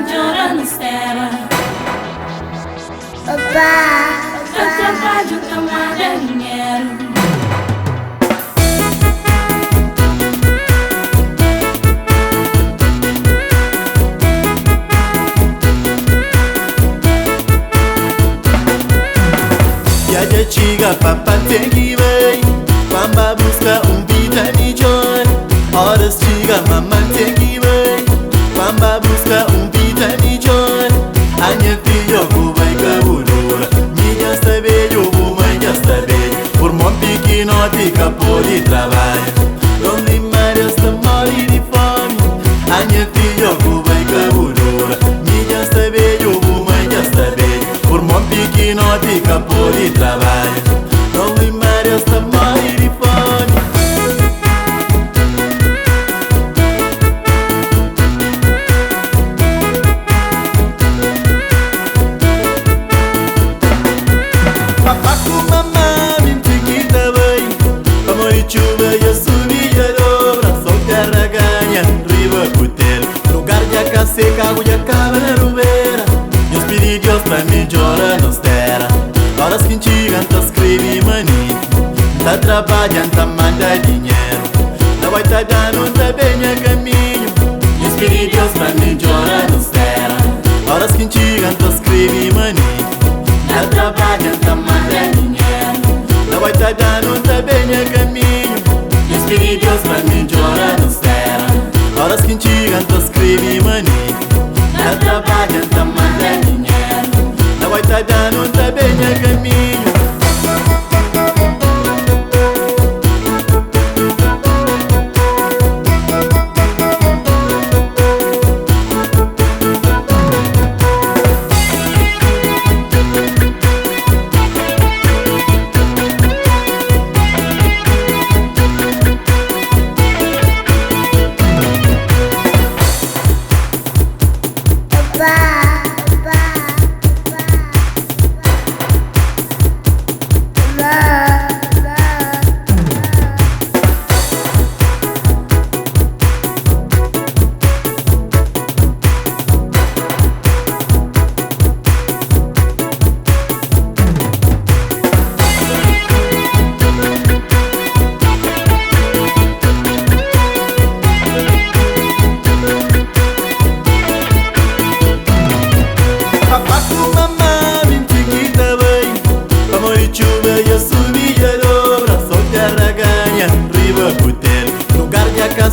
melhorando as terras. Eu trabalho, tomar dinheiro. Ya chiga papá tem que ver, Pamba busca vida melhor. Horas chiga mamãe tem que ver, Pamba busca vida melhor. A minha filha vai caburura, minha está bem, o mãe já está bem. Por mão pequeno fica por de trabalho, onde Maria está morre de fome. A minha filha vai caburura, minha está bem, o mãe já está bem. Por mão pequeno fica por de trabalho, onde Maria está morre de fome. Papá com mamãe, mente que tá bem. Amor e chuva e a subir a dobra. Só terra ganha, riba cutel. Lugar de aca seca, água de acaba na rubeira. Deus pedi Deus pra melhorar nos terra. Horas que chegam, tá escreve manito. Tá trabalhando, tá manda dinheiro. Não vai tá dando, tá bem a caminho. Deus pedi Deus pra melhorar nos terra. Horas que chegam, tá escreve manito. Tá trabalhando, tá manda dinheiro. Não vai tá dando, tá bem a caminho. Deus pedi Deus pra melhorar nos terra. Horas que chegam, tá escreve manito. Tá trabalhando, tá manda dinheiro. Não vai tá dando, tá bem a caminho.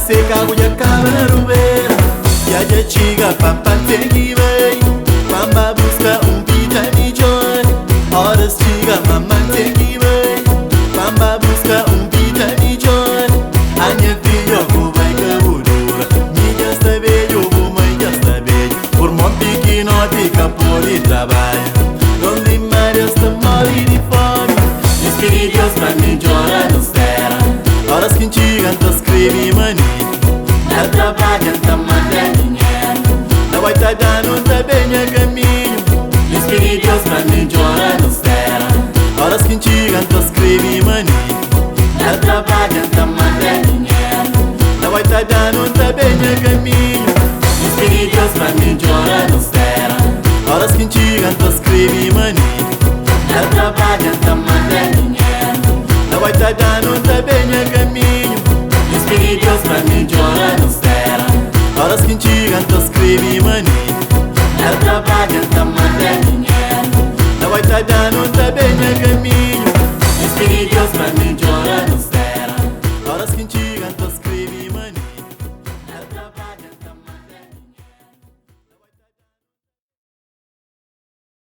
Seca, água de acaba na rubeira. Já chiga, papá tem que ver, Pamba busca vida melhor. Horas chiga, mamãe tem que ver, Pamba busca vida melhor. A minha filha vai caburura, minha está bem, o mãe já está bem. Por mão pequeno fica por de trabalho, onde Maria está morre de fome. Deus pedi Deus pra melhorar nos terra. Horas que chegam, tá escreve manito. Tá trabalhando, tá manda dinheiro. Não vai tá dando, tá bem a caminho. Deus pedi Deus pra melhorar nos terra. Horas que chegam, tá escreve manito. Tá trabalhando, tá manda dinheiro. Não vai tá dando, tá bem a caminho. Deus pedi Deus pra melhorar nos terra. Horas que chegam, tá escreve manito. Tá trabalhando, tá manda dinheiro. Não vai tá dando, tá bem a caminho. Deus pedi Deus pra melhorar nos terra. Horas que chegam, tá escreve manito. Tá trabalhando, tá manda dinheiro. Não vai tá dando, tá bem a caminho.